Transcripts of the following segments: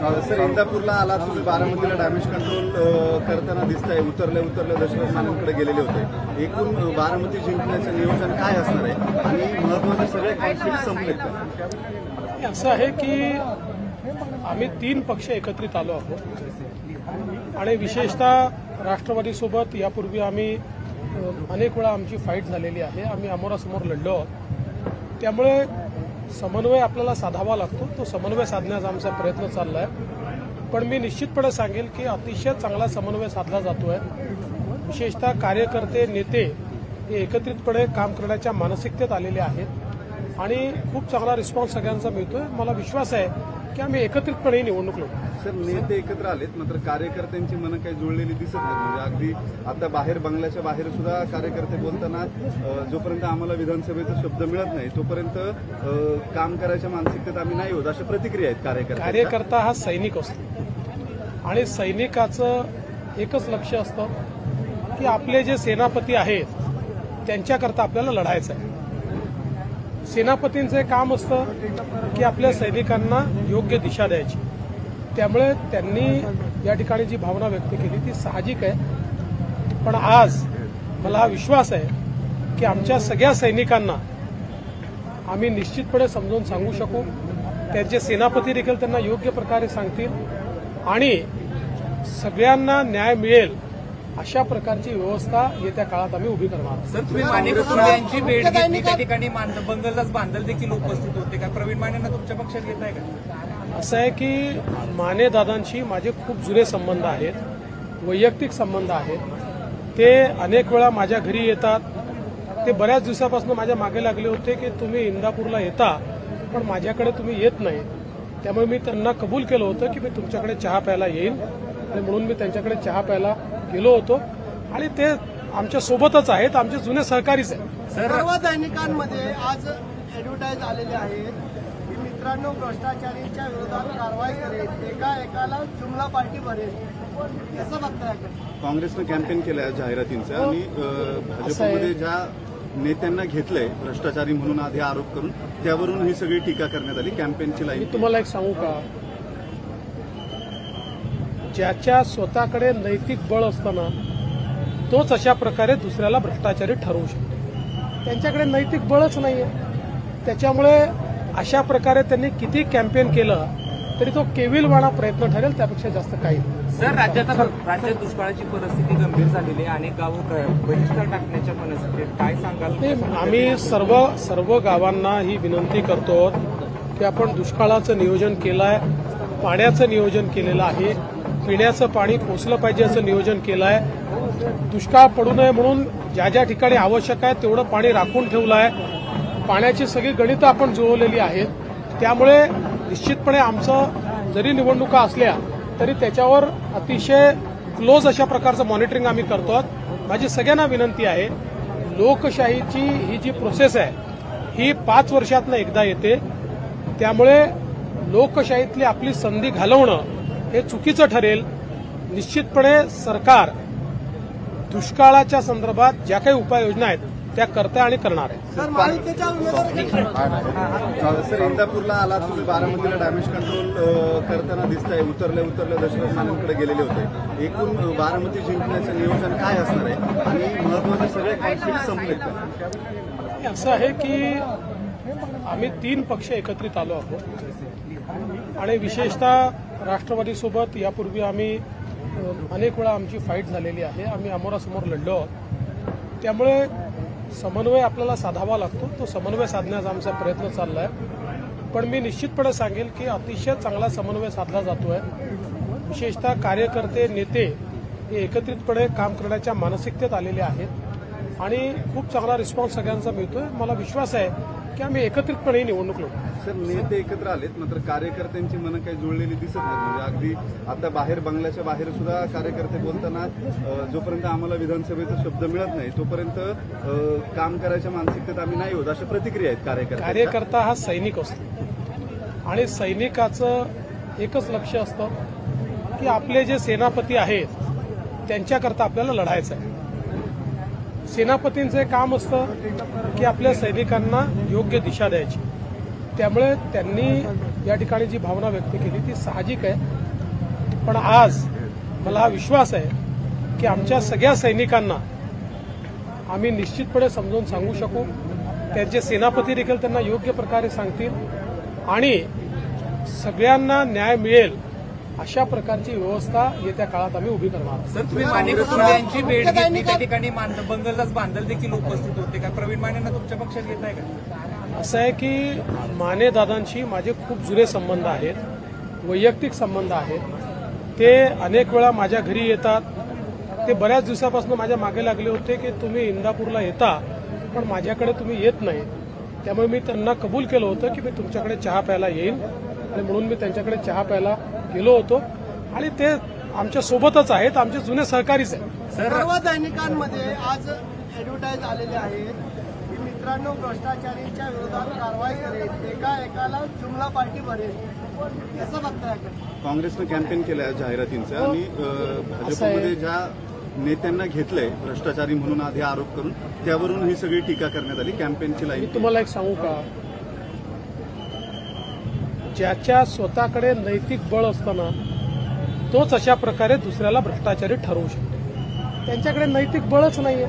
Sir, इंदापूरला आला तुम्ही, बारामतीला damage control करताना दिसतंय. उतरले दशरथ सानंदकडे गेलेले होते. एकूण बारामती जिंकण्याचं नियोजन काय असणार आहे आणि महत्वाचे सगळे कॉन्फ्लिक्ट संपलेत का? असं आहे की आम्ही 3 पक्ष एकत्रित आलो आहोत आणि विशेषतः राष्ट्रवादीसोबत यापूर्वी आम्ही अनेक वेळा आमची फाईट झालेली आहे. आम्ही अमोरासमोर लढलो आहोत. त्यामुळे समन्वय आपल्याला साधावा लागतो. तो समन्वय साधण्याचा आमचा प्रयत्न चालला आहे. पण मी निश्चितपणे सांगेल की अतिशय चांगला समन्वय साधला जातोय. विशेषतः कार्यकर्ते नेते हे एकत्रितपणे काम करण्याच्या मानसिकतेत आलेले आहेत आणि खूप चांगला रिस्पॉन्स सगळ्यांचा मिळतोय. मला विश्वास आहे की आम्ही एकत्रितपणे निवडणूक लढू. सर, नेते एकत्र आलेत, मात्र कार्यकर्त्यांची मनं काही जुळलेली दिसत नाहीत. म्हणजे अगदी आता बाहेर बंगल्याच्या बाहेर सुद्धा कार्यकर्ते बोलताना जोपर्यंत आम्हाला विधानसभेचा शब्द मिळत नाही तोपर्यंत काम करायच्या मानसिकतेत आम्ही नाही होत, अशा प्रतिक्रिया आहेत कार्यकर्ता हा सैनिक असतो आणि सैनिकाचं एकच लक्ष असतं की आपले जे सेनापती आहेत त्यांच्याकरता आपल्याला लढायचं आहे. सेनापतींचं काम असतं की आपल्या सैनिकांना योग्य दिशा द्यायची. त्यामुळे त्यांनी या ठिकाणी जी भावना व्यक्त केली ती साहजिक आहे. पण आज मला हा विश्वास आहे की आमच्या सगळ्या सैनिकांना आम्ही निश्चितपणे समजावून सांगू शकू. त्यांचे सेनापती देखील त्यांना योग्य प्रकारे सांगतील आणि सगळ्यांना न्याय मिळेल अशा प्रकारची व्यवस्था येत्या काळात आम्ही उभी करणार. सर, तुम्ही माने कुटुंबियांची भेट घेतली, त्या ठिकाणी बंगलदास बांधल देखील उपस्थित होते का? प्रवीण मानेंना तुमच्या पक्षात घेत आहे का? असं आहे की माने दादांशी माझे खूप जुने संबंध आहेत, वैयक्तिक संबंध आहेत. ते अनेक वेळा माझ्या घरी येतात. ते बऱ्याच दिवसापासून माझ्या मागे लागले होते की तुम्ही इंदापूरला येता पण माझ्याकडे तुम्ही येत नाही. त्यामुळे मी त्यांना कबूल केलं होतं की मी तुमच्याकडे चहा प्यायला येईन आणि म्हणून मी त्यांच्याकडे चहा प्यायला गेलो होतो आणि ते आमच्या सोबतच आहेत, आमचे जुने सहकारीच आहेत. सर्व दैनिकांमध्ये आज ऍडव्हर्टाईज आलेले आहेत की मित्रांनो भ्रष्टाचारीच्या विरोधात कारवाई करेल, एकाला जुमला पार्टी भरेल. कसं बघताय? काँग्रेसनं कॅम्पेन केलंय जाहिरातींचं आणि भाजपमध्ये ज्या नेत्यांना घेतलंय भ्रष्टाचारी म्हणून आधी आरोप करून त्यावरून ही सगळी टीका करण्यात आली. कॅम्पेनची लाईन मी तुम्हाला एक सांगू का, ज्याच्या स्वतःकडे नैतिक बळ असताना तोच अशा प्रकारे दुसऱ्याला भ्रष्टाचारी ठरवू शकतो. त्यांच्याकडे नैतिक बळच नाहीये. त्याच्यामुळे अशा प्रकारे त्यांनी किती कॅम्पेन केलं तरी तो केविलवाणा प्रयत्न ठरेल, त्यापेक्षा जास्त काही नाही. सर, राज्यात दुष्काळाची परिस्थिती गंभीर झालेली आहे. अनेक गावं बहिष्कार टाकण्याच्या मनस्थितीत, काय सांगाल? आम्ही सर्व गावांना ही विनंती करतो की आपण दुष्काळाचं नियोजन केलं आहे, पाण्याचं नियोजन केलेलं आहे, पिण्याचं पाणी पोचलं पाहिजे असं नियोजन केलं आहे. दुष्काळ पडू नये म्हणून ज्या ज्या ठिकाणी आवश्यक आहे तेवढं पाणी राखून ठेवलं आहे. पाण्याची सगळी गणितं आपण जुळवलेली आहेत. त्यामुळे निश्चितपणे आमचं जरी निवडणुका असल्या तरी त्याच्यावर अतिशय क्लोज अशा प्रकारचं मॉनिटरिंग आम्ही करतो. माझी सगळ्यांना विनंती आहे, लोकशाहीची ही जी प्रोसेस आहे ही 5 वर्षातनं एकदा येते. त्यामुळे लोकशाहीतली आपली संधी घालवणं हे चुकीचं ठरेल. निश्चितपणे सरकार दुष्काळाच्या संदर्भात ज्या काही उपाययोजना आहेत त्या करते आणि करणार आहे. सर, इंदापूरला आला तुम्ही, बारामतीला डॅमेज कंट्रोल करताना दिसतंय. उतरले दशरथ सानंदकडे गेलेले होते. एकूण बारामती जिंकण्याचं नियोजन काय असणार आहे आणि महत्वाचे सगळे कॉन्फ्लिक्ट संपलेत का? असं आहे की आम्ही 3 पक्ष एकत्रित आलो आहोत आणि विशेषतः राष्ट्रवादीसोबत यापूर्वी आम्ही अनेक वेळा आमची फाईट झालेली आहे. आम्ही अमोरासमोर लढलो आहोत. त्यामुळे समन्वय आपल्याला साधावा लागतो. तो समन्वय साधण्याचा आमचा प्रयत्न चालला आहे. पण मी निश्चितपणे सांगेल की अतिशय चांगला समन्वय साधला जातोय. विशेषतः कार्यकर्ते नेते हे एकत्रितपणे काम करण्याच्या मानसिकतेत आलेले आहेत आणि खूप चांगला रिस्पॉन्स सगळ्यांचा मिळतोय. मला विश्वास आहे की आम्ही एकत्रितपणे निवडणूक लढू. सर, नेते एकत्र आलेत, मात्र कार्यकर्त्यांची मनं काही जुळलेली दिसत नाहीत. म्हणजे अगदी आता बाहेर बंगल्याच्या बाहेर सुद्धा कार्यकर्ते बोलताना जोपर्यंत आम्हाला विधानसभेचा शब्द मिळत नाही तोपर्यंत काम करायच्या मानसिकतेत आम्ही नाही होत, अशा प्रतिक्रिया आहेत कार्यकर्ता हा सैनिक असतो आणि सैनिकाचं एकच लक्ष असतं की आपले जे सेनापती आहेत त्यांच्याकरता आपल्याला लढायचं आहे. सेनापतींचं काम असतं की आपल्या सैनिकांना योग्य दिशा द्यायची. त्यामुळे त्यांनी या ठिकाणी जी भावना व्यक्त केली ती साहजिक आहे, पण आज मला हा विश्वास आहे की आमच्या सगळ्या सैनिकांना आम्ही निश्चितपणे समजावून सांगू शकू, त्यांचे सेनापती देखील त्यांना योग्य प्रकारे सांगतील आणि सगळ्यांना न्याय मिळेल अशा प्रकारची व्यवस्था येत्या काळात आम्ही उभी करणार आहोत. सर, तुम्ही माने कुटुंबियांची भेट घेतली, त्या ठिकाणी बंगलदास बांधल देखील उपस्थित होते का? प्रवीण मानेंना तुमच्या पक्षात घेताय का? असं आहे की माने दादांशी माझे खूप जुने संबंध आहेत, वैयक्तिक संबंध आहेत. ते अनेक वेळा माझ्या घरी येतात. ते बऱ्याच दिवसापासून माझ्या मागे लागले होते की तुम्ही इंदापूरला येता पण माझ्याकडे तुम्ही येत नाही. त्यामुळे मी त्यांना कबूल केलं होतं की मी तुमच्याकडे चहा प्यायला येईन आणि म्हणून मी त्यांच्याकडे चहा प्यायला गेलो होतो आणि ते आमच्या सोबतच आहेत, आमचे जुने सहकारीच आहेत. सर्व दैनिकांमध्ये आज ऍडव्हर्टाईज आलेले आहेत की मित्रांनो भ्रष्टाचारीच्या विरोधात कारवाई करेल, एकाला जुमला पार्टी भरेल. कसं बघताय? काँग्रेसनं कॅम्पेन केलं आहे जाहिरातींचं आणि भाजपमध्ये ज्या नेत्यांना घेतलंय भ्रष्टाचारी म्हणून आधी आरोप करून त्यावरून ही सगळी टीका करण्यात आली. कॅम्पेनची लाईन मी तुम्हाला एक सांगू का, ज्याच्या स्वतःकडे नैतिक बळ असताना तोच अशा प्रकारे दुसऱ्याला भ्रष्टाचारी ठरवू शकतो. त्यांच्याकडे नैतिक बळच नाहीये.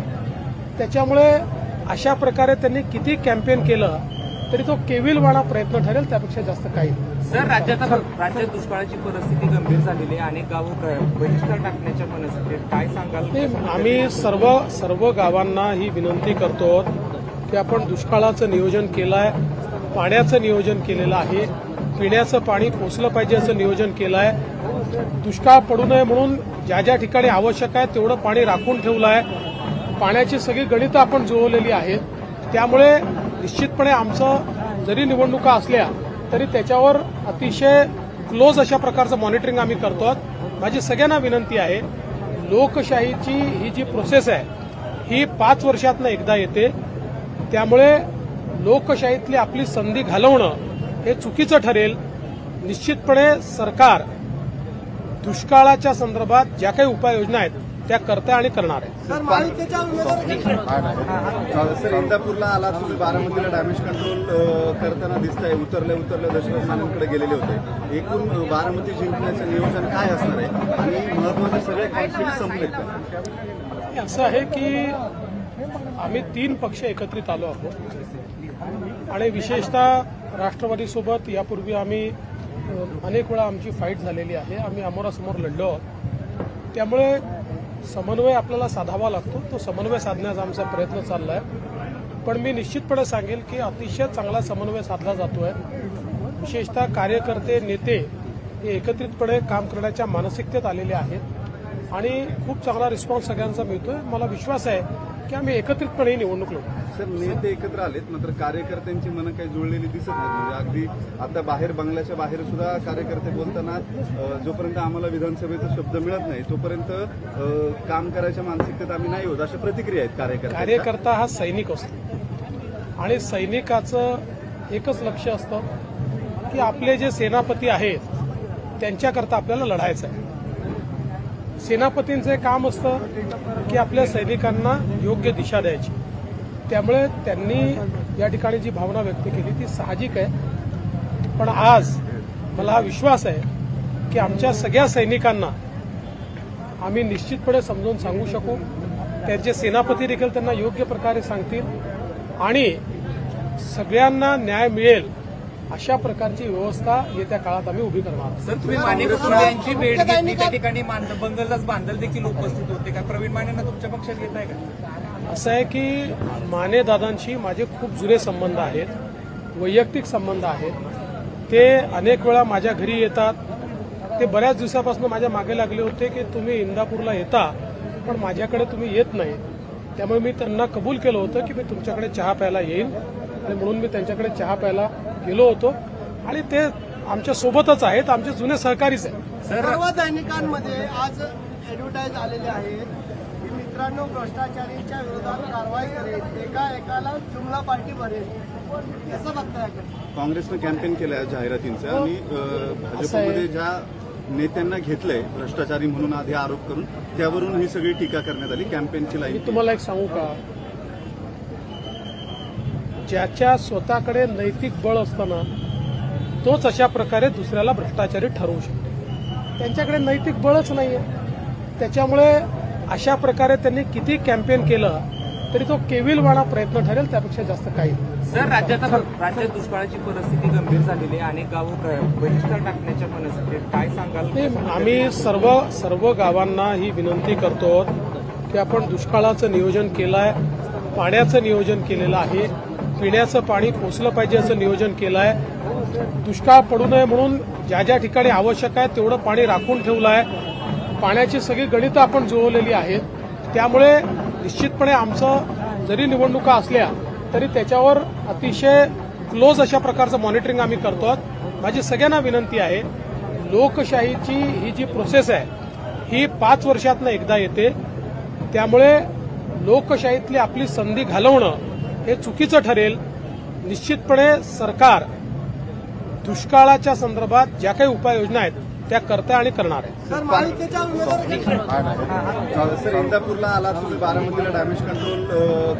त्याच्यामुळे अशा प्रकारे त्यांनी किती कॅम्पेन केलं तरी तो केविलवाणा प्रयत्न ठरेल, त्यापेक्षा जास्त काही नाही. सर, राज्यात दुष्काळाची परिस्थिती गंभीर झालेली आहे. अनेक गावं बहिष्कार टाकण्याच्या मनस्थितीत, काय सांगाल? आम्ही सर्व गावांना ही विनंती करतो की आपण दुष्काळाचं नियोजन केलं आहे, पाण्याचं नियोजन केलेलं आहे, पिण्याचं पाणी पोचलं पाहिजे असं नियोजन केलं आहे. दुष्काळ पडू नये म्हणून ज्या ज्या ठिकाणी आवश्यक आहे तेवढं पाणी राखून ठेवलं आहे. पाण्याची सगळी गणितं आपण जुळवलेली आहेत. त्यामुळे निश्चितपणे आमचं जरी निवडणुका असल्या तरी त्याच्यावर अतिशय क्लोज अशा प्रकारचं मॉनिटरिंग आम्ही करतो. माझी सगळ्यांना विनंती आहे, लोकशाहीची ही जी प्रोसेस आहे ही 5 वर्षातनं एकदा येते. त्यामुळे लोकशाहीतली आपली संधी घालवणं हे चुकीचं ठरेल. निश्चितपणे सरकार दुष्काळाच्या संदर्भात ज्या काही उपाययोजना आहेत त्या करते आणि करणार आहे. सर, महायुतीच्या उमेदवार सर, इंदापूरला आला तुम्ही, बारामतीला डॅमेज कंट्रोल करताना दिसतंय. उतरल्या दशरथ मानेंकडे गेलेले होते. एकूण बारामती जिंकण्याचं नियोजन काय असणार आहे आणि महत्वाचे सगळे कॉन्फ्लिक्ट संपलेत का? असं आहे की आम्ही 3 पक्ष एकत्रित आलो आहोत आणि विशेषतः राष्ट्रवादीसोबत यापूर्वी आम्ही अनेक वेळा आमची फाईट झालेली आहे. आम्ही अमोरासमोर लढलो आहोत. त्यामुळे समन्वय आपल्याला साधावा लागतो. तो समन्वय साधण्याचा आमचा प्रयत्न चालला आहे. पण मी निश्चितपणे सांगेल की अतिशय चांगला समन्वय साधला जातोय. विशेषतः कार्यकर्ते, नेते हे एकत्रितपणे काम करण्याच्या मानसिकतेत आलेले आहेत आणि खूप चांगला रिस्पॉन्स सगळ्यांचा मिळतोय. मला विश्वास आहे की आम्ही एकत्रितपणे निवडणूक लढू. सर, नेते एकत्र आलेत मात्र कार्यकर्त्यांची मनं काही जुळलेली दिसत नाहीत. म्हणजे अगदी आता बाहेर बंगल्याच्या बाहेर सुद्धा कार्यकर्ते बोलताना जोपर्यंत आम्हाला विधानसभेचा शब्द मिळत नाही तोपर्यंत काम करायच्या मानसिकतेत आम्ही नाही होत, अशा प्रतिक्रिया आहेत कार्यकर्ता हा सैनिक असतो आणि सैनिकाचं एकच लक्ष असतं की आपले जे सेनापती आहेत त्यांच्याकरता आपल्याला लढायचं आहे. सेनापतींचे काम असतं की आपल्या सैनिकांना योग्य दिशा द्यायची. त्यामुळे त्यांनी या ठिकाणी जी भावना व्यक्त केली ती साहजिक आहे, पण आज मला हा विश्वास आहे की आमच्या सगळ्या सैनिकांना आम्ही निश्चितपणे समजावून सांगू शकू, त्यांचे सेनापती देखील त्यांना योग्य प्रकारे सांगतील आणि सगळ्यांना न्याय मिळेल अशा प्रकारची व्यवस्था येत्या काळात आम्ही उभी करणार आहोत. सर, तुम्ही माने कुटुंबियांची भेट घेतली, त्या ठिकाणी बंगलदास बांधल देखील उपस्थित होते का? प्रवीण मानेंना तुमच्या पक्षात घेताय का? असं आहे की माने दादांशी माझे खूप जुने संबंध आहेत, वैयक्तिक संबंध आहेत. ते अनेक वेळा माझ्या घरी येतात. ते बऱ्याच दिवसापासून माझ्या मागे लागले होते की तुम्ही इंदापूरला येता पण माझ्याकडे तुम्ही येत नाही. त्यामुळे मी त्यांना कबूल केलं होतं की मी तुमच्याकडे चहा प्यायला येईन आणि म्हणून मी त्यांच्याकडे चहा प्यायला गेलो होतो आणि ते आमच्या सोबतच आहेत, आमचे जुने सहकारीच आहेत. सर्व दैनिकांमध्ये आज ऍडव्हर्टाईज आलेले आहेत की मित्रांनो भ्रष्टाचारीच्या विरोधात कारवाई करेल, एकाला जुमला पार्टी भरेल. कसं बघताय? काँग्रेसनं कॅम्पेन केलं आहे जाहिरातींचं आणि भाजपमध्ये ज्या नेत्यांना घेतलंय भ्रष्टाचारी म्हणून आधी आरोप करून त्यावरून ही सगळी टीका करण्यात आली. कॅम्पेनची लाईन मी तुम्हाला एक सांगू का, ज्याच्या स्वतःकडे नैतिक बळ असताना तोच अशा प्रकारे दुसऱ्याला भ्रष्टाचारी ठरवू शकतो. त्यांच्याकडे नैतिक बळच नाहीये. त्याच्यामुळे अशा प्रकारे त्यांनी किती कॅम्पेन केलं तरी तो केविलवाणा प्रयत्न ठरेल, त्यापेक्षा जास्त काही नाही. सर, राज्यात दुष्काळाची परिस्थिती गंभीर झालेली आहे. अनेक गावं बहिष्कार टाकण्याच्या मनस्थितीत, काय सांगाल? आम्ही सर्व गावांना ही विनंती करतो की आपण दुष्काळाचं नियोजन केलं आहे, पाण्याचं नियोजन केलेलं आहे, पिण्याचं पाणी पोचलं पाहिजे असं नियोजन केलं आहे. दुष्काळ पडू नये म्हणून ज्या ज्या ठिकाणी आवश्यक आहे तेवढं पाणी राखून ठेवलं आहे. पाण्याची सगळी गणितं आपण जुळवलेली आहेत. त्यामुळे निश्चितपणे आमचं जरी निवडणुका असल्या तरी त्याच्यावर अतिशय क्लोज अशा प्रकारचं मॉनिटरिंग आम्ही करतो. माझी सगळ्यांना विनंती आहे, लोकशाहीची ही जी प्रोसेस आहे ही 5 वर्षातनं एकदा येते. त्यामुळे लोकशाहीतली आपली संधी घालवणं हे चुकीचं ठरेल. निश्चितपणे सरकार दुष्काळाच्या संदर्भात ज्या काही उपाययोजना आहेत त्या करते आणि करणार आहे. सर, महायुतीच्या उमेदवार सर, इंदापूरला आला, तुम्ही बारामतीला डॅमेज कंट्रोल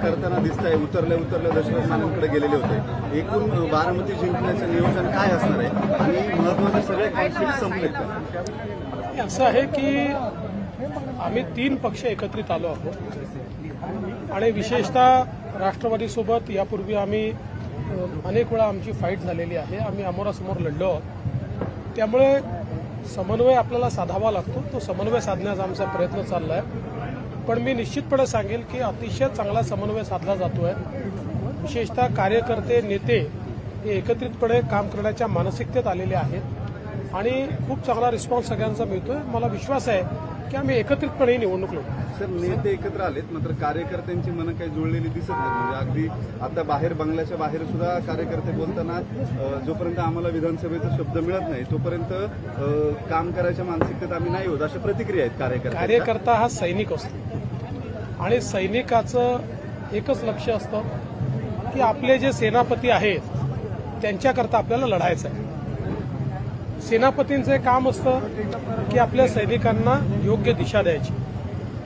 करताना दिसताय. उतरले दशरथ नानांकडे गेलेले होते. एकूण बारामती जिंकण्याचं नियोजन काय असणार आहे आणि महत्वाचे सगळे कॉन्फ्लिक्ट संपलेत का? असं आहे की आम्ही 3 पक्ष एकत्रित आलो आहोत आणि विशेषतः राष्ट्रवादीसोबत यापूर्वी आम्ही अनेक वेळा आमची फाईट झालेली आहे. आम्ही अमोरासमोर लढलो आहोत. त्यामुळे समन्वय आपल्याला साधावा लागतो. तो समन्वय साधण्याचा आमचा प्रयत्न चालला आहे. पण मी निश्चितपणे सांगेल की अतिशय चांगला समन्वय साधला जातोय. विशेषतः कार्यकर्ते, नेते हे एकत्रितपणे काम करण्याच्या मानसिकतेत आलेले आहेत आणि खूप चांगला रिस्पॉन्स सगळ्यांचा मिळतोय. मला विश्वास आहे की आम्ही एकत्रितपणे निवडणूक लढू. सर, नेते एकत्र आलेत, मात्र कार्यकर्त्यांची मनं काही जुळलेली दिसत नाहीत. म्हणजे अगदी आता बाहेर, बंगल्याच्या बाहेर सुद्धा कार्यकर्ते बोलताना जोपर्यंत आम्हाला विधानसभेचा शब्द मिळत नाही तोपर्यंत काम करायच्या मानसिकतेत आम्ही नाही होत, अशा प्रतिक्रिया आहेत कार्यकर्ता हा सैनिक असतो आणि सैनिकाचं एकच लक्ष असतं की आपले जे सेनापती आहेत त्यांच्याकरता आपल्याला लढायचं आहे. सेनापतींचं काम असतं की आपल्या सैनिकांना योग्य दिशा द्यायची.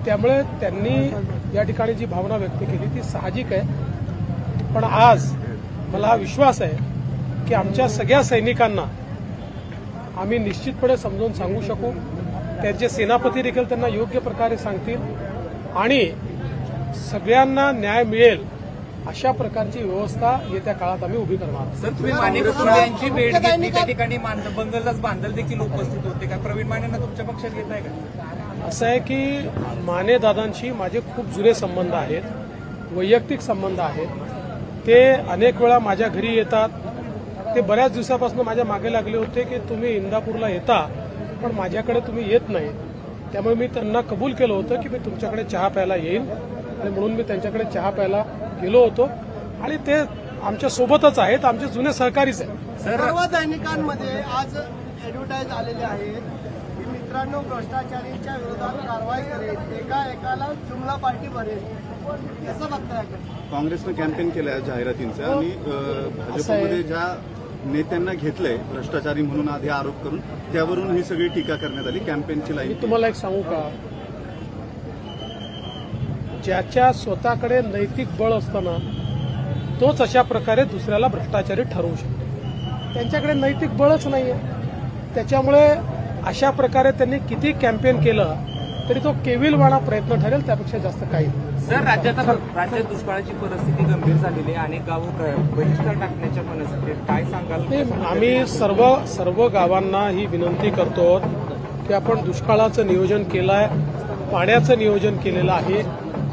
त्यामुळे त्यांनी या ठिकाणी जी भावना व्यक्त केली ती साहजिक आहे. पण आज मला हा विश्वास आहे की आमच्या सगळ्या सैनिकांना आम्ही निश्चितपणे समजावून सांगू शकू. त्यांचे सेनापती देखील त्यांना योग्य प्रकारे सांगतील आणि सगळ्यांना न्याय मिळेल अशा प्रकारची व्यवस्था येत्या काळात आम्ही उभी करणार. सर, तुम्ही माने कुटुंबियांची भेट घेतली, त्या ठिकाणी बंगलदास बांधल देखील उपस्थित होते. काय प्रवीण मानेंना तुमच्या पक्षात घेत आहे का? असं आहे की माने दादांशी माझे खूप जुने संबंध आहेत, वैयक्तिक संबंध आहेत. ते अनेक वेळा माझ्या घरी येतात. ते बऱ्याच दिवसापासून माझ्या मागे लागले होते की तुम्ही इंदापूरला येता पण माझ्याकडे तुम्ही येत नाही. त्यामुळे मी त्यांना कबूल केलं होतं की मी तुमच्याकडे चहा प्यायला येईन आणि म्हणून मी त्यांच्याकडे चहा प्यायला गेलो होतो आणि ते आमच्या सोबतच आहेत, आमचे जुने सहकारीच आहेत. सर्व दैनिकांमध्ये आज ऍडव्हर्टाईज आलेले आहेत की मित्रांनो, भ्रष्टाचारींच्या विरोधात कारवाई करेल, एकाला जुमला पार्टी भरेल. कसं बघताय? काँग्रेसनं कॅम्पेन केलं आहे जाहिरातींचं आणि भाजपमध्ये ज्या नेत्यांना घेतलंय भ्रष्टाचारी म्हणून आधी आरोप करून त्यावरून ही सगळी टीका करण्यात आली. कॅम्पेनची लाईन मी तुम्हाला एक सांगू का, ज्याच्या स्वतःकडे नैतिक बळ असताना तोच अशा प्रकारे दुसऱ्याला भ्रष्टाचारी ठरवू शकतो. त्यांच्याकडे नैतिक बळच नाहीये. त्याच्यामुळे अशा प्रकारे त्यांनी किती कॅम्पेन केलं तरी तो केविलवाणा प्रयत्न ठरेल, त्यापेक्षा जास्त काही नाही. सर, राज्यात दुष्काळाची परिस्थिती गंभीर झालेली आहे. अनेक गावं बहिष्कार टाकण्याच्या मनस्थितीत, काय सांगाल? आम्ही सर्व गावांना ही विनंती करतो की आपण दुष्काळाचं नियोजन केलं आहे, पाण्याचं नियोजन केलेलं आहे,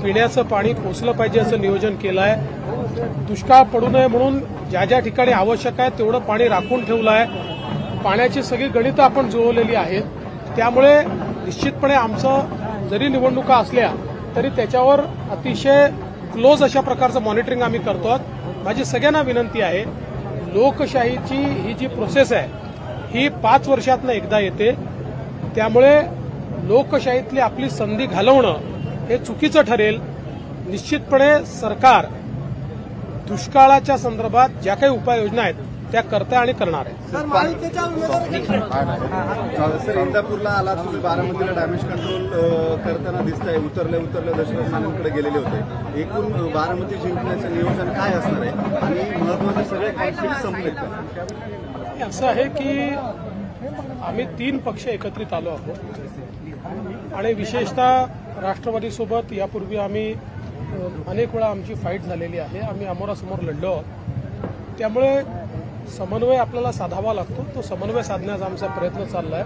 पिण्याचं पाणी पोचलं पाहिजे असं नियोजन केलं आहे. दुष्काळ पडू नये म्हणून ज्या ज्या ठिकाणी आवश्यक आहे तेवढं पाणी राखून ठेवलं आहे. पाण्याची सगळी गणितं आपण जुळवलेली आहेत. त्यामुळे निश्चितपणे आमचं जरी निवडणुका असल्या तरी त्याच्यावर अतिशय क्लोज अशा प्रकारचं मॉनिटरिंग आम्ही करतो. माझी सगळ्यांना विनंती आहे, लोकशाहीची ही जी प्रोसेस आहे ही 5 वर्षातनं एकदा येते. त्यामुळे लोकशाहीतली आपली संधी घालवणं हे चुकीचं ठरेल. निश्चितपणे सरकार दुष्काळाच्या संदर्भात ज्या काही उपाययोजना आहेत त्या करते आणि करणार आहे. सर, महायुतीच्या उमेदवार सर, इंदापूरला आला, तुम्ही बारामतीला डॅमेज कंट्रोल करताना दिसताय. उतरले दशरथ नानांकडे गेलेले होते. एकूण बारामती जिंकण्याचं नियोजन काय असणार आहे आणि महत्वाचे सगळे कॉन्फ्लिक्ट संपलेत का? असं आहे की आम्ही 3 पक्ष एकत्रित आलो आहोत आणि विशेषतः राष्ट्रवादीसोबत यापूर्वी आम्ही अनेक वेळा आमची फाईट झालेली आहे. आम्ही अमोरासमोर लढलो आहोत. त्यामुळे समन्वय आपल्याला साधावा लागतो. तो समन्वय साधण्याचा आमचा प्रयत्न चालला आहे.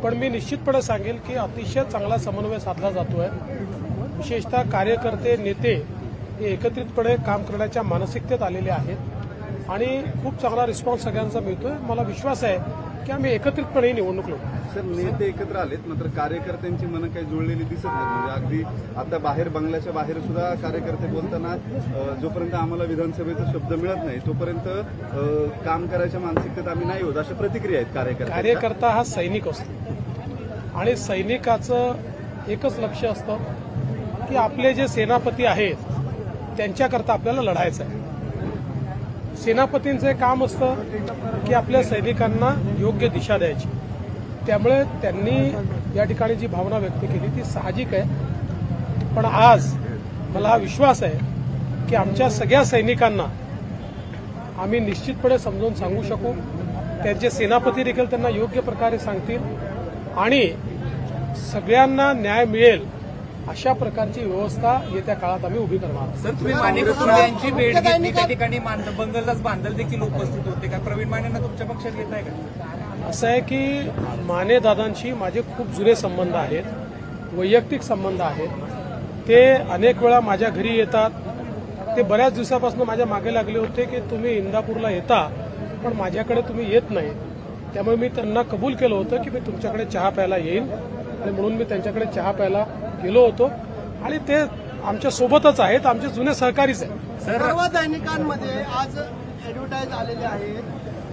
पण मी निश्चितपणे सांगेल की अतिशय चांगला समन्वय साधला जातो आहे. विशेषतः कार्यकर्ते नेते हे एकत्रितपणे काम करण्याच्या मानसिकतेत आलेले आहेत आणि खूप चांगला रिस्पॉन्स सगळ्यांचा मिळतोय. मला विश्वास आहे की आम्ही एकत्रितपणे निवडणूक लढू. सर, नेते एकत्र आलेत मात्र कार्यकर्त्यांची मनं काही जुळलेली दिसत नाहीत. म्हणजे अगदी आता बाहेर बंगल्याच्या बाहेर सुद्धा कार्यकर्ते बोलताना जोपर्यंत आम्हाला विधानसभेचा शब्द मिळत नाही तोपर्यंत काम करायच्या मानसिकतेत आम्ही नाही होत, अशा प्रतिक्रिया आहेत कार्यकर्त्यांच्या. कार्यकर्ता हा सैनिक असतो आणि सैनिकाचं एकच लक्ष असतं की आपले जे सेनापती आहेत त्यांच्याकरता आपल्याला लढायचं आहे. सेनापतींचं काम असतं की आपल्या सैनिकांना योग्य दिशा द्यायची. त्यामुळे त्यांनी या ठिकाणी जी भावना व्यक्त केली ती साहजिक आहे. पण आज मला हा विश्वास आहे की आमच्या सगळ्या सैनिकांना आम्ही निश्चितपणे समजावून सांगू शकू. त्यांचे सेनापती देखील त्यांना योग्य प्रकारे सांगतील आणि सगळ्यांना न्याय मिळेल अशा प्रकारची व्यवस्था येत्या काळात आम्ही उभी करणार. सर, तुम्ही माने कुटुंबे यांची भेट घेतली, त्या ठिकाणी बंगलदास बांधल देखील उपस्थित होते का? प्रवीण मानेंना तुमच्या पक्षात घेत आहे का? असं आहे की माने दादांशी माझे खूप जुने संबंध आहेत, वैयक्तिक संबंध आहेत. ते अनेक वेळा माझ्या घरी येतात. ते बऱ्याच दिवसापासून माझ्या मागे लागले होते की तुम्ही इंदापूरला येता पण माझ्याकडे तुम्ही येत नाही. त्यामुळे मी त्यांना कबूल केलं होतं की मी तुमच्याकडे चहा प्यायला येईन आणि म्हणून मी त्यांच्याकडे चहा प्यायला गेलो होतो आणि ते आमच्या सोबतच आहेत, आमचे जुने सहकारीच आहेत. सर्व दैनिकांमध्ये आज ऍडव्हर्टाईज आलेले आहेत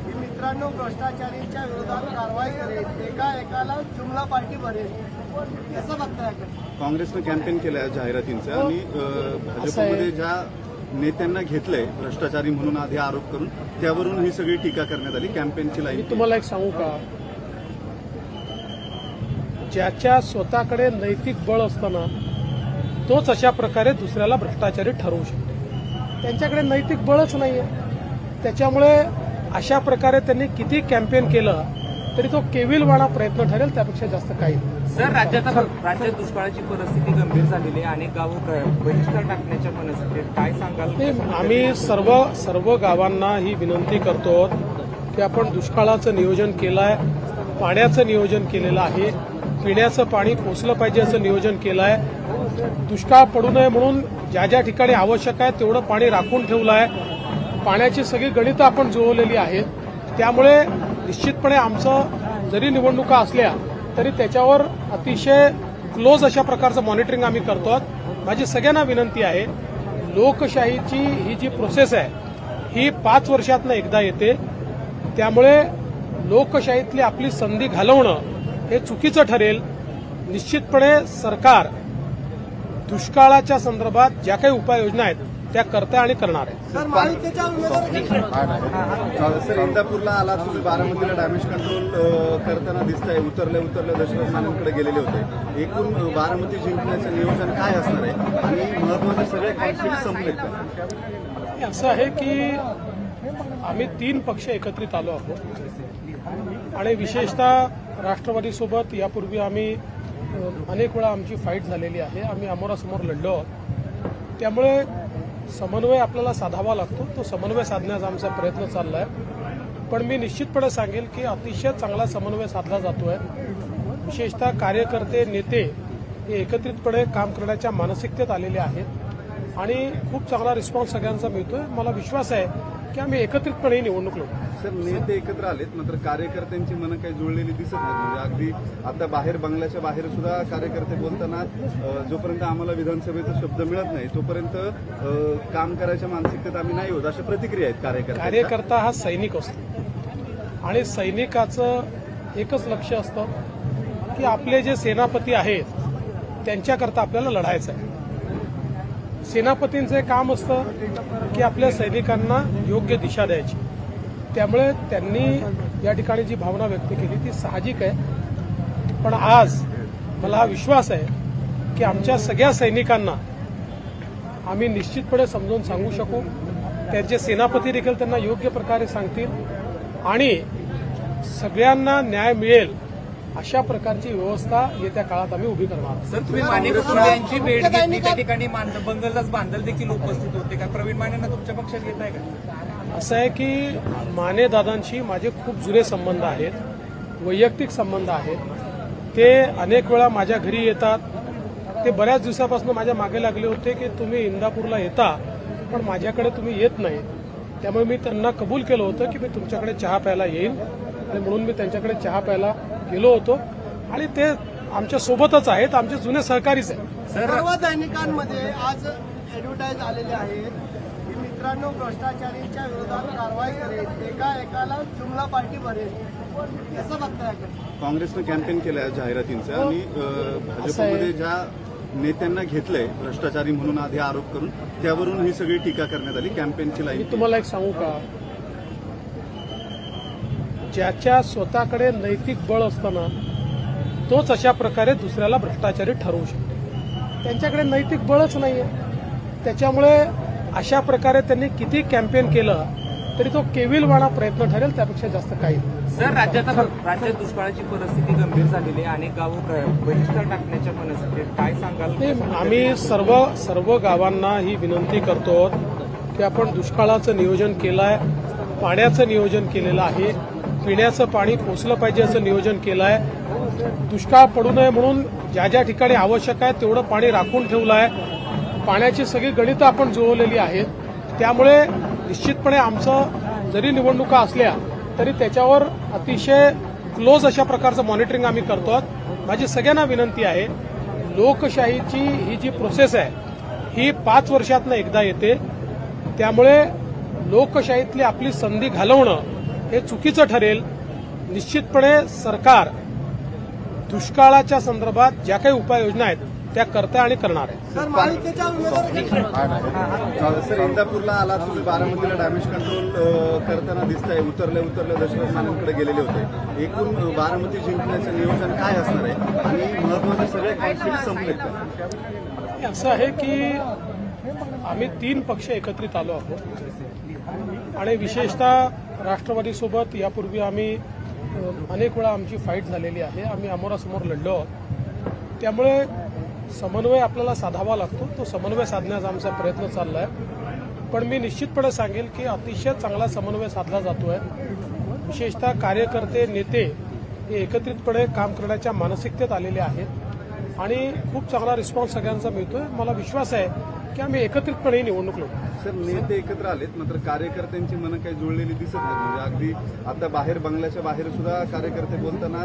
की मित्रांनो भ्रष्टाचारींच्या विरोधात कारवाई करेल, एकाला जुमला पार्टी भरेल. कसं बघताय? काँग्रेसनं कॅम्पेन केलं जाहिरातींचं आणि भाजपमध्ये ज्या नेत्यांना घेतलंय भ्रष्टाचारी म्हणून आधी आरोप करून त्यावरून ही सगळी टीका करण्यात आली. कॅम्पेनची लाईन मी तुम्हाला एक सांगू का, ज्याच्या स्वतःकडे नैतिक बळ असताना तोच अशा प्रकारे दुसऱ्याला भ्रष्टाचारी ठरवू शकतो. त्यांच्याकडे नैतिक बळच नाहीये. त्याच्यामुळे अशा प्रकारे त्यांनी किती कॅम्पेन केलं तरी तो केविलवाणा प्रयत्न ठरेल, त्यापेक्षा जास्त काही नाही. सर, राज्यात दुष्काळाची परिस्थिती गंभीर झालेली आहे. अनेक गावं बहिष्कार टाकण्याच्या मनस्थितीत, काय सांगाल? आम्ही सर्व गावांना ही विनंती करतो की आपण दुष्काळाचं नियोजन केलं आहे, पाण्याचं नियोजन केलेलं आहे, पिण्याचं पाणी पोचलं पाहिजे असं नियोजन केलं आहे. दुष्काळ पडू नये म्हणून ज्या ज्या ठिकाणी आवश्यक आहे तेवढं पाणी राखून ठेवलं आहे. पाण्याची सगळी गणितं आपण जुळवलेली आहेत. त्यामुळे निश्चितपणे आमचं जरी निवडणुका असल्या तरी त्याच्यावर अतिशय क्लोज अशा प्रकारचं मॉनिटरिंग आम्ही करतो. माझी सगळ्यांना विनंती आहे, लोकशाहीची ही जी प्रोसेस आहे ही 5 वर्षातनं एकदा येते. त्यामुळे लोकशाहीतली आपली संधी घालवणं हे चुकीचं ठरेल. निश्चितपणे सरकार दुष्काळाच्या संदर्भात ज्या काही उपाययोजना आहेत त्या करते आणि करणार आहे. सर, महायुतीच्या उमेदवार सर, इंदापूरला आला तुम्ही, बारामतीला डॅमेज कंट्रोल करताना दिसतंय. उतरल्या दशरथ मानेंकडे गेलेले होते. एकूण बारामती जिंकण्याचं नियोजन काय असणार आहे आणि महत्वाचे सगळे कॉन्फ्लिक्ट संपलेत का? असं आहे की आम्ही 3 पक्ष एकत्रित आलो आहोत आणि विशेषतः राष्ट्रवादीसोबत यापूर्वी आम्ही अनेक वेळा आमची फाईट झालेली आहे. आम्ही अमोरासमोर लढलो आहोत. त्यामुळे समन्वय आपल्याला साधावा लागतो. तो समन्वय साधण्याचा आमचा प्रयत्न चालला आहे. पण मी निश्चितपणे सांगेल की अतिशय चांगला समन्वय साधला जातो आहे. विशेषतः कार्यकर्ते नेते हे एकत्रितपणे काम करण्याच्या मानसिकतेत आलेले आहेत आणि खूप चांगला रिस्पॉन्स सगळ्यांचा मिळतोय. मला विश्वास आहे की आम्ही एकत्रितपणे निवडणूक लढू. सर, नेते एकत्र आलेत मात्र कार्यकर्त्यांची मनं काही जुळलेली दिसत नाहीत. म्हणजे अगदी आता बाहेर बंगल्याच्या बाहेर सुद्धा कार्यकर्ते बोलताना जोपर्यंत आम्हाला विधानसभेचा शब्द मिळत नाही तोपर्यंत काम करायच्या मानसिकतेत आम्ही नाही होत, अशा प्रतिक्रिया आहेत कार्यकर्त्यांच्या. कार्यकर्ता हा सैनिक असतो आणि सैनिकाचं एकच लक्ष असतं की आपले जे सेनापती आहेत त्यांच्याकरता आपल्याला लढायचं आहे. सेनापतींचं काम असतं की आपल्या सैनिकांना योग्य दिशा द्यायची. त्यामुळे त्यांनी या ठिकाणी जी भावना व्यक्त केली ती साहजिक आहे. पण आज मला हा विश्वास आहे की आमच्या सगळ्या सैनिकांना आम्ही निश्चितपणे समजावून सांगू शकू. त्यांचे सेनापती देखील त्यांना योग्य प्रकारे सांगतील आणि सगळ्यांना न्याय मिळेल अशा प्रकारची व्यवस्था येत्या काळात आम्ही उभी करणार आहोत. सर, तुम्ही माने कुटुंबियांची भेट घेतली, त्या ठिकाणी बंगलदास बांधल देखील उपस्थित होते का? प्रवीण मानेंना तुमच्या पक्षात घेताय का? असं आहे की माने दादांशी माझे खूप जुने संबंध आहेत, वैयक्तिक संबंध आहेत. ते अनेक वेळा माझ्या घरी येतात. ते बऱ्याच दिवसापासून माझ्या मागे लागले होते की तुम्ही इंदापूरला येता पण माझ्याकडे तुम्ही येत नाही. त्यामुळे मी त्यांना कबूल केलं होतं की मी तुमच्याकडे चहा प्यायला येईन आणि म्हणून मी त्यांच्याकडे चहा प्यायला गेलो होतो आणि ते आमच्या सोबतच आहेत, आमचे जुने सहकारीच आहेत. सर्व दैनिकांमध्ये आज ऍडव्हर्टाईज आलेले आहेत की मित्रांनो भ्रष्टाचारींच्या विरोधात कारवाई करेल, एकाला जुमला पार्टी भरेल. कसं बघताय? काँग्रेसनं कॅम्पेन केलं जाहिरातींचं आणि भाजपमध्ये ज्या नेत्यांना घेतलंय भ्रष्टाचारी म्हणून आधी आरोप करून त्यावरून ही सगळी टीका करण्यात आली. कॅम्पेनची मी लाईन तुम्हाला एक सांगू का, ज्याच्या स्वतःकडे नैतिक बळ असताना तोच अशा प्रकारे दुसऱ्याला भ्रष्टाचारी ठरवू शकतो. त्यांच्याकडे नैतिक बळच नाहीये. त्याच्यामुळे अशा प्रकारे त्यांनी किती कॅम्पेन केलं तरी तो केविलवाणा प्रयत्न ठरेल, त्यापेक्षा जास्त काही नाही. सर, राज्यात दुष्काळाची परिस्थिती गंभीर झालेली आहे. अनेक गावं बहिष्कार टाकण्याच्या परिस्थितीत काय सांगाल? आम्ही सर्व गावांना ही विनंती करतो की आपण दुष्काळाचं नियोजन केलं आहे, पाण्याचं नियोजन केलेलं आहे, पिण्याचं पाणी पोचलं पाहिजे असं नियोजन केलं आहे. दुष्काळ पडू नये म्हणून ज्या ज्या ठिकाणी आवश्यक आहे तेवढं पाणी राखून ठेवलं आहे. पाण्याची सगळी गणितं आपण जुळवलेली आहेत. त्यामुळे निश्चितपणे आमचं जरी निवडणुका असल्या तरी त्याच्यावर अतिशय क्लोज अशा प्रकारचं मॉनिटरिंग आम्ही करतो. माझी सगळ्यांना विनंती आहे, लोकशाहीची ही जी प्रोसेस आहे ही 5 वर्षातनं एकदा येते. त्यामुळे लोकशाहीतली आपली संधी घालवणं हे चुकीचं ठरेल. निश्चितपणे सरकार दुष्काळाच्या संदर्भात ज्या काही उपाययोजना आहेत त्या करते आणि करणार आहे. सर, महायुतीच्या उमेदवार सर, इंदापूरला आला तुम्ही, बारामतीला डॅमेज कंट्रोल करताना दिसतंय. उतरले दशरथ मानेंकडे गेलेले होते. एकूण बारामती जिंकण्याचं नियोजन काय असणार आहे आणि महत्वाचे सगळे कॉन्फ्लिक्ट संपलेत का? असं आहे की आम्ही 3 पक्ष एकत्रित आलो आहोत आणि विशेषतः राष्ट्रवादीसोबत यापूर्वी आम्ही अनेक वेळा आमची फाईट झालेली आहे. आम्ही अमोरासमोर लढलो आहोत. त्यामुळे समन्वय आपल्याला साधावा लागतो. तो समन्वय साधण्याचा आमचा प्रयत्न चालला आहे. पण मी निश्चितपणे सांगेल की अतिशय चांगला समन्वय साधला जातोय. विशेषतः कार्यकर्ते नेते हे एकत्रितपणे काम करण्याच्या मानसिकतेत आलेले आहेत आणि खूप चांगला रिस्पॉन्स सगळ्यांचा मिळतोय. मला विश्वास आहे की आम्ही एकत्रितपणे ही निवडणूक लढू. सर, नेते एकत्र आलेत मात्र कार्यकर्त्यांची मनं काही जुळलेली दिसत नाहीत. म्हणजे अगदी आता बाहेर बंगल्याच्या बाहेर सुद्धा कार्यकर्ते बोलताना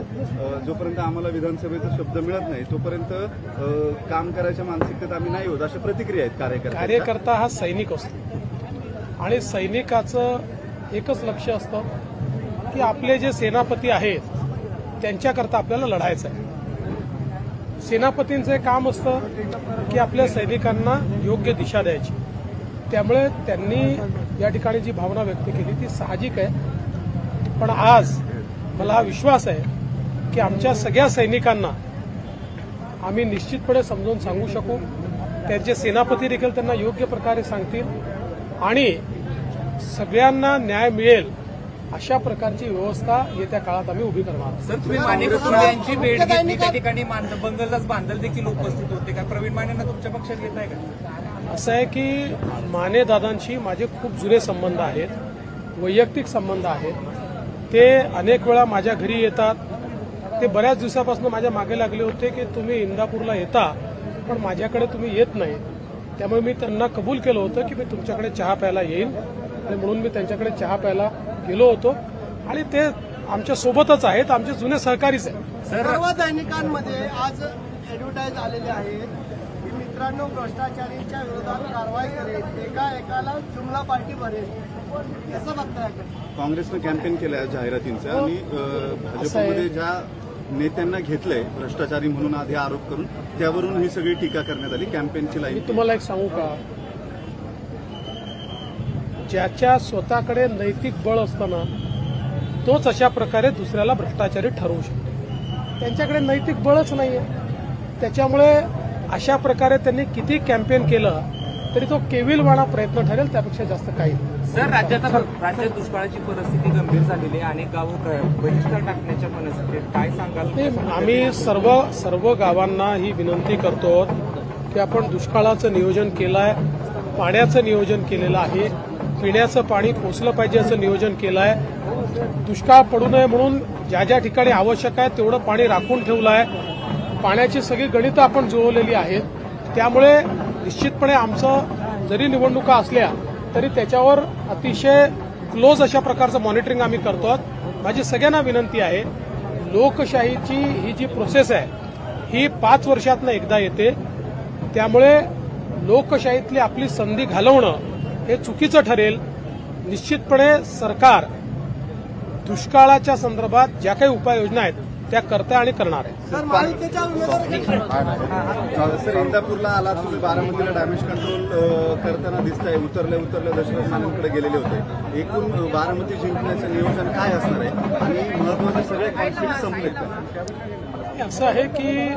जोपर्यंत आम्हाला विधानसभेचा शब्द मिळत नाही तोपर्यंत काम करायच्या मानसिकतेत आम्ही नाही होत, अशा प्रतिक्रिया आहेत कार्यकर्ता हा सैनिक असतो आणि सैनिकाचं एकच लक्ष असतं की आपले जे सेनापती आहेत त्यांच्याकरता आपल्याला लढायचं आहे. सेनापतींचं काम असतं की आपल्या सैनिकांना योग्य दिशा द्यायची. त्यामुळे त्यांनी या ठिकाणी जी भावना व्यक्त केली ती साहजिक आहे. पण आज मला हा विश्वास आहे की आमच्या सगळ्या सैनिकांना आम्ही निश्चितपणे समजावून सांगू शकू. त्यांचे सेनापती देखील त्यांना योग्य प्रकारे सांगतील आणि सगळ्यांना न्याय मिळेल अशा प्रकारची व्यवस्था येत्या काळात आम्ही उभी करणार आहोत. सर, तुम्ही माने कुटुंबियांची भेट घेतली, त्या ठिकाणी बंगलदास बांधल देखील उपस्थित होते का? प्रवीण मानेंना तुमच्या पक्षात घेताय का? असं आहे की माने दादांशी माझे खूप जुने संबंध आहेत, वैयक्तिक संबंध आहेत. ते अनेक वेळा माझ्या घरी येतात. ते बऱ्याच दिवसापासून माझ्या मागे लागले होते की तुम्ही इंदापूरला येता पण माझ्याकडे तुम्ही येत नाही. त्यामुळे मी त्यांना कबूल केलं होतं की मी तुमच्याकडे चहा प्यायला येईन आणि म्हणून मी त्यांच्याकडे चहा प्यायला गेलो होतो आणि ते आमच्या सोबतच आहेत, आमचे जुने सहकारीच आहेत. सर्व दैनिकांमध्ये आज ऍडव्हर्टाईज आलेले आहेत की मित्रांनो भ्रष्टाचारींच्या विरोधात कारवाई करेल, एकाला जुमला पार्टी भरेल. कसं बघताय? काँग्रेसनं कॅम्पेन केलं जाहिरातींचं आणि भाजपमध्ये ज्या नेत्यांना घेतलंय भ्रष्टाचारी म्हणून आधी आरोप करून त्यावरून ही सगळी टीका करण्यात आली. कॅम्पेनची लाईन मी तुम्हाला एक सांगू का, ज्याच्या स्वतःकडे नैतिक बळ असताना तोच अशा प्रकारे दुसऱ्याला भ्रष्टाचारी ठरवू शकतो. त्यांच्याकडे नैतिक बळच नाहीये. त्याच्यामुळे अशा प्रकारे त्यांनी किती कॅम्पेन केलं तरी तो केविलवाणा प्रयत्न ठरेल, त्यापेक्षा जास्त काही नाही. सर, राज्यात दुष्काळाची परिस्थिती गंभीर झालेली आहे. अनेक गावं बहिष्कार टाकण्याच्या मनस्थितीत, काय सांगाल? आम्ही सर्व गावांना ही विनंती करतो की आपण दुष्काळाचं नियोजन केलं आहे, पाण्याचं नियोजन केलेलं आहे, पिण्याचं पाणी पोचलं पाहिजे असं नियोजन केलं आहे. दुष्काळ पडू नये म्हणून ज्या ज्या ठिकाणी आवश्यक आहे तेवढं पाणी राखून ठेवलं आहे. पाण्याची सगळी गणितं आपण जुळवलेली आहेत. त्यामुळे निश्चितपणे आमचं जरी निवडणुका असल्या तरी त्याच्यावर अतिशय क्लोज अशा प्रकारचं मॉनिटरिंग आम्ही करतो. माझी सगळ्यांना विनंती आहे, लोकशाहीची ही जी प्रोसेस आहे ही 5 वर्षातनं एकदा येते. त्यामुळे लोकशाहीतली आपली संधी घालवणं हे चुकीचं ठरेल. निश्चितपणे सरकार दुष्काळाच्या संदर्भात ज्या काही उपाययोजना आहेत त्या करते आणि करणार आहे. सर, महायुतीच्या उमेदवार सर, इंदापूरला आला, तुम्ही बारामतीला डॅमेज कंट्रोल करताना दिसताय. उतरले दशरथ मानेंकडे गेलेले होते. एकूण बारामती जिंकण्याचं नियोजन काय असणार आहे आणि महत्वाचे सगळे कॉन्फ्लिक्ट संपलेत का? असं आहे की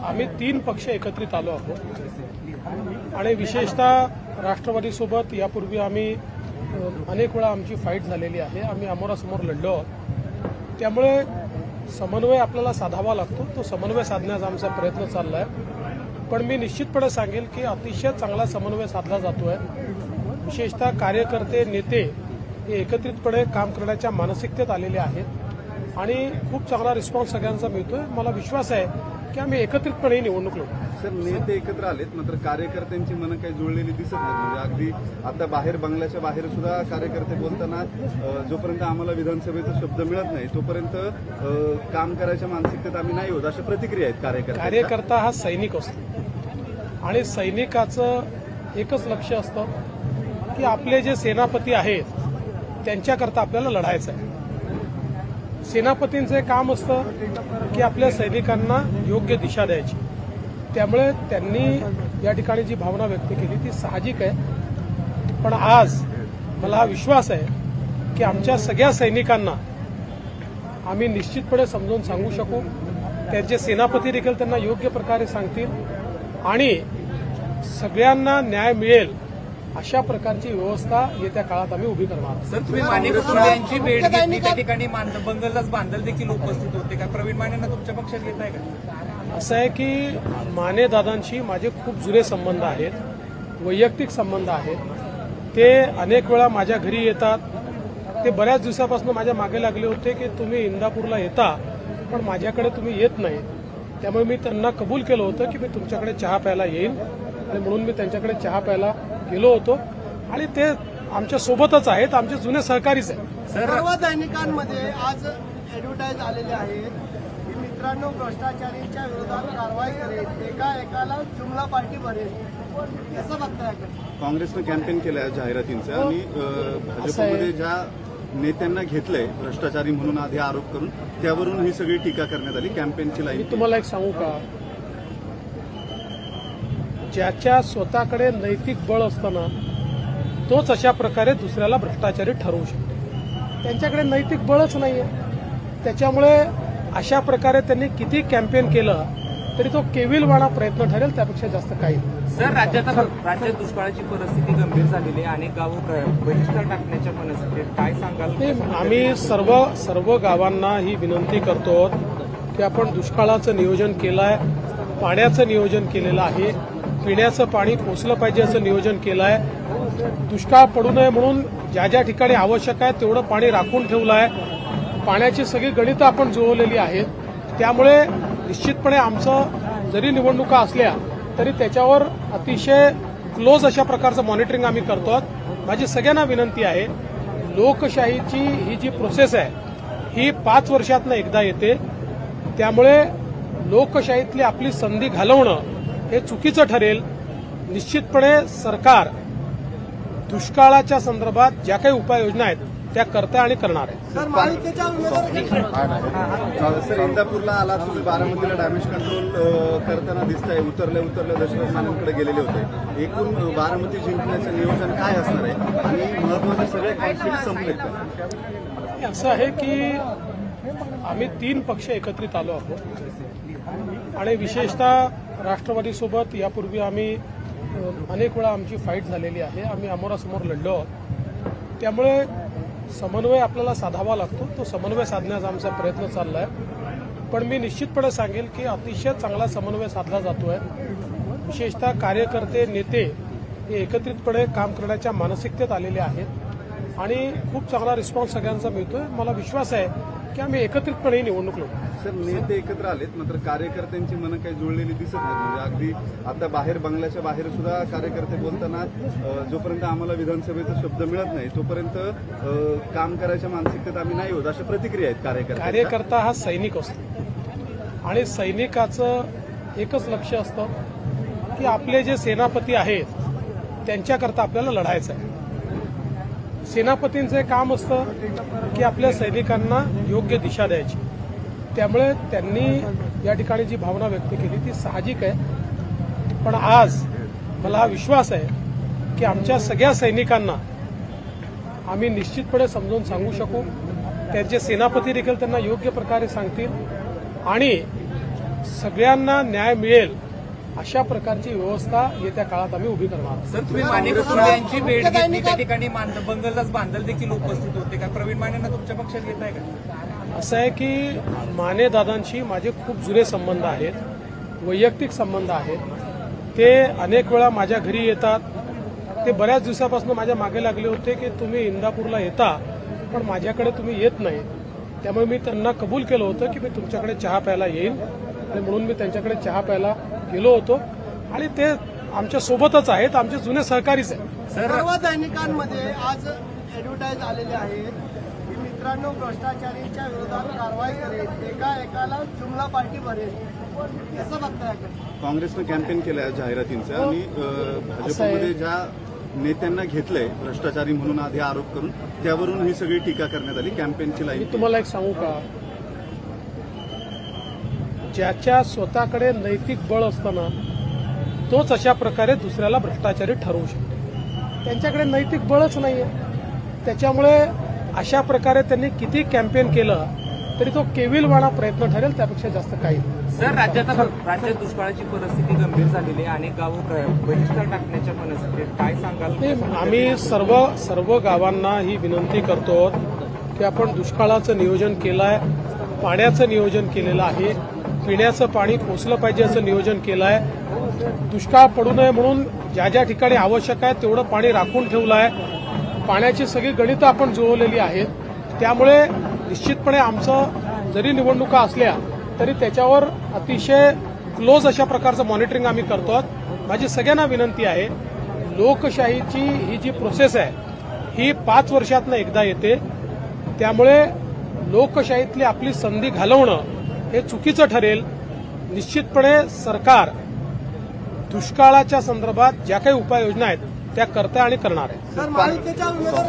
आम्ही 3 पक्ष एकत्रित आलो आहोत आणि विशेषतः राष्ट्रवादीसोबत यापूर्वी आम्ही अनेक वेळा आमची फाईट झालेली आहे. आम्ही अमोरासमोर लढलो आहोत. त्यामुळे समन्वय आपल्याला साधावा लागतो. तो समन्वय साधण्याचा आमचा प्रयत्न चालला आहे. पण मी निश्चितपणे सांगेल की अतिशय चांगला समन्वय साधला जातोय. विशेषतः कार्यकर्ते, नेते हे एकत्रितपणे काम करण्याच्या मानसिकतेत आलेले आहेत आणि खूप चांगला रिस्पॉन्स सगळ्यांचा मिळतोय. मला विश्वास आहे की आम्ही एकत्रितपणे निवडणूक लढू. सर, नेते एकत्र आलेत, मात्र कार्यकर्त्यांची मनं काही जुळलेली दिसत नाहीत. म्हणजे अगदी आता बाहेर बंगल्याच्या बाहेर सुद्धा कार्यकर्ते बोलताना जोपर्यंत आम्हाला विधानसभेचा शब्द मिळत नाही तोपर्यंत काम करायच्या मानसिकतेत आम्ही नाही होत, अशा प्रतिक्रिया आहेत कार्यकर्ता हा सैनिक असतो आणि सैनिकाचं एकच लक्ष असतं की आपले जे सेनापती आहेत त्यांच्याकरता आपल्याला लढायचं आहे. सेनापतींचं काम असतं की आपल्या सैनिकांना योग्य दिशा द्यायची. त्यामुळे त्यांनी या ठिकाणी जी भावना व्यक्त केली ती साहजिक आहे. पण आज मला हा विश्वास आहे की आमच्या सगळ्या सैनिकांना आम्ही निश्चितपणे समजावून सांगू शकू. त्यांचे सेनापती देखील त्यांना योग्य प्रकारे सांगतील आणि सगळ्यांना न्याय मिळेल अशा प्रकारची व्यवस्था येत्या काळात आम्ही उभी करणार आहोत. सर, तुम्ही मानेकरांची भेट घेतली, त्या ठिकाणी बंगलदास बांधल देखील उपस्थित होते. का प्रवीण मानेंना तुमच्या पक्षात घेत आहे का? असं आहे की माने दादांशी माझे खूप जुने संबंध आहेत, वैयक्तिक संबंध आहेत. ते अनेक वेळा माझ्या घरी येतात. ते बऱ्याच दिवसापासून माझ्या मागे लागले होते की तुम्ही इंदापूरला येता पण माझ्याकडे तुम्ही येत नाही. त्यामुळे मी त्यांना कबूल केलं होतं की मी तुमच्याकडे चहा प्यायला येईन आणि म्हणून मी त्यांच्याकडे चहा प्यायला गेलो होतो आणि ते आमच्या सोबतच आहेत, आमचे जुने सहकारीच आहेत. सर्व दैनिकांमध्ये आज ऍडव्हर्टाईज आलेले आहेत की मित्रांनो भ्रष्टाचारींच्या विरोधात कारवाई करेल, एकाला जुमला पार्टी भरेल. कसं बघताय? काँग्रेसनं कॅम्पेन केलं आहे जाहिरातींचं आणि भाजपमध्ये ज्या नेत्यांना घेतलंय भ्रष्टाचारी म्हणून आधी आरोप करून त्यावरून ही सगळी टीका करण्यात आली. कॅम्पेनची लाईन मी तुम्हाला एक सांगू का, ज्याच्या स्वतःकडे नैतिक बळ असताना तोच अशा प्रकारे दुसऱ्याला भ्रष्टाचारी ठरवू शकतो. त्यांच्याकडे नैतिक बळच नाहीये. त्याच्यामुळे अशा प्रकारे त्यांनी किती कॅम्पेन केलं तरी तो केविलवाणा प्रयत्न ठरेल, त्यापेक्षा जास्त काही नाही. सर, राज्यात दुष्काळाची परिस्थिती गंभीर झालेली आहे. अनेक गावं बहिष्कार टाकण्याच्या मनस्थितीत, काय सांगाल? आम्ही सर्व गावांना ही विनंती करतो की आपण दुष्काळाचं नियोजन केलं आहे, पाण्याचं नियोजन केलेलं आहे, पिण्याचं पाणी पोचलं पाहिजे असं नियोजन केलं आहे. दुष्काळ पडू नये म्हणून ज्या ज्या ठिकाणी आवश्यक आहे तेवढं पाणी राखून ठेवलं आहे. पाण्याची सगळी गणितं आपण जुळवलेली आहेत. त्यामुळे निश्चितपणे आमचं जरी निवडणुका असल्या तरी त्याच्यावर अतिशय क्लोज अशा प्रकारचं मॉनिटरिंग आम्ही करतो. माझी सगळ्यांना विनंती आहे, लोकशाहीची ही जी प्रोसेस आहे ही 5 वर्षातनं एकदा येते. त्यामुळे लोकशाहीतली आपली संधी घालवणं हे चुकीचं ठरेल. निश्चितपणे सरकार दुष्काळाच्या संदर्भात ज्या काही उपाययोजना आहेत त्या करते आणि करणार आहे. सर, महायुतीच्या उमेदवार सर, इंदापूरला आला, तुम्ही बारामतीला डॅमेज कंट्रोल करताना दिसताय. उतरले दशरथ मानेंकडे गेलेले होते. एकूण बारामती जिंकण्याचं नियोजन काय असणार आहे आणि महत्वाचे सगळे कॉन्फ्लिक्ट संपलेत का? असं आहे की आम्ही 3 पक्ष एकत्रित आलो आहोत आणि विशेषतः राष्ट्रवादीसोबत यापूर्वी आम्ही अनेक वेळा आमची फाईट झालेली आहे. आम्ही अमोरासमोर लढलो आहोत. त्यामुळे समन्वय आपल्याला साधावा लागतो. तो समन्वय साधण्याचा आमचा प्रयत्न चालला आहे. पण मी निश्चितपणे सांगेल की अतिशय चांगला समन्वय साधला जातोय. विशेषतः कार्यकर्ते नेते हे एकत्रितपणे काम करण्याच्या मानसिकतेत आलेले आहेत आणि खूप चांगला रिस्पॉन्स सगळ्यांचा मिळतोय. मला विश्वास आहे की आम्ही एकत्रितपणे निवडणूक लढू. सर, नेते एकत्र आलेत मात्र कार्यकर्त्यांची मनं काही जुळलेली दिसत नाहीत. म्हणजे अगदी आता बाहेर बंगल्याच्या बाहेर सुद्धा कार्यकर्ते बोलताना जोपर्यंत आम्हाला विधानसभेचा शब्द मिळत नाही तोपर्यंत काम करायच्या मानसिकतेत आम्ही नाही होत, अशा प्रतिक्रिया आहेत कार्यकर्ते. कार्यकर्ता हा सैनिक असतो आणि सैनिकाचं एकच लक्ष असतं की आपले जे सेनापती आहेत त्यांच्याकरता आपल्याला लढायचं आहे. सेनापतींचे काम असतं की आपल्या सैनिकांना योग्य दिशा द्यायची. त्यामुळे त्यांनी या ठिकाणी जी भावना व्यक्त केली ती साहजिक आहे. पण आज मला हा विश्वास आहे की आमच्या सगळ्या सैनिकांना आम्ही निश्चितपणे समजावून सांगू शकू. त्यांचे सेनापती देखील त्यांना योग्य प्रकारे सांगतील आणि सगळ्यांना न्याय मिळेल अशा प्रकारची व्यवस्था येत्या काळात आम्ही उभी करणार आहोत. सर, तुम्ही मानेकरकर यांची भेट घेतली, त्या ठिकाणी बंगलदास बांधल देखील उपस्थित होते. काय प्रवीण मानेंना तुमच्या पक्षात घेत आहे का? असं आहे की माने दादांशी माझे खूप जुने संबंध आहेत, वैयक्तिक संबंध आहेत. ते अनेक वेळा माझ्या घरी येतात. ते बऱ्याच दिवसापासून माझ्या मागे लागले होते की तुम्ही इंदापूरला येता पण माझ्याकडे तुम्ही येत नाही. त्यामुळे मी त्यांना कबूल केलं होतं की मी तुमच्याकडे चहा प्यायला येईन आणि म्हणून मी त्यांच्याकडे चहा प्यायला गेलो होतो आणि ते आमच्या सोबतच आहेत, आमचे जुने सहकारीच आहेत. सर्व दैनिकांमध्ये आज ऍडव्हर्टाईज आलेले आहेत की मित्रांनो भ्रष्टाचारीच्या विरोधात कारवाई करेल, एकाला जुमला पार्टी भरेल. कसं बघताय? काँग्रेसनं कॅम्पेन केलं आहे जाहिरातींचं आणि भाजपमध्ये ज्या नेत्यांना घेतलंय भ्रष्टाचारी म्हणून आधी आरोप करून त्यावरून ही सगळी टीका करण्यात आली. कॅम्पेनची लाईन मी तुम्हाला एक सांगू का, ज्याच्या स्वतःकडे नैतिक बळ असताना तोच अशा प्रकारे दुसऱ्याला भ्रष्टाचारी ठरवू शकतो. त्यांच्याकडे नैतिक बळच नाहीये. त्याच्यामुळे अशा प्रकारे त्यांनी किती कॅम्पेन केलं तरी तो केविलवाणा प्रयत्न ठरेल, त्यापेक्षा जास्त काही नाही. सर, राज्यात दुष्काळाची परिस्थिती गंभीर झालेली आहे. अनेक गावं बहिष्कार टाकण्याच्या मनस्थितीत, काय सांगाल? आम्ही सर्व गावांना ही विनंती करतो की आपण दुष्काळाचं नियोजन केलं आहे, पाण्याचं नियोजन केलेलं आहे, पिण्याचं पाणी पोचलं पाहिजे असं नियोजन केलं आहे. दुष्काळ पडू नये म्हणून ज्या ज्या ठिकाणी आवश्यक आहे तेवढं पाणी राखून ठेवलं आहे. पाण्याची सगळी गणितं आपण जुळवलेली आहेत. त्यामुळे निश्चितपणे आमचं जरी निवडणुका असल्या तरी त्याच्यावर अतिशय क्लोज अशा प्रकारचं मॉनिटरिंग आम्ही करतो. माझी सगळ्यांना विनंती आहे, लोकशाहीची ही जी प्रोसेस आहे ही 5 वर्षातनं एकदा येते. त्यामुळे लोकशाहीतली आपली संधी घालवणं हे चुकीचं ठरेल. निश्चितपणे सरकार दुष्काळाच्या संदर्भात ज्या काही उपाययोजना आहेत त्या करते आणि करणार आहे. सर, महायुतीच्या उमेदवार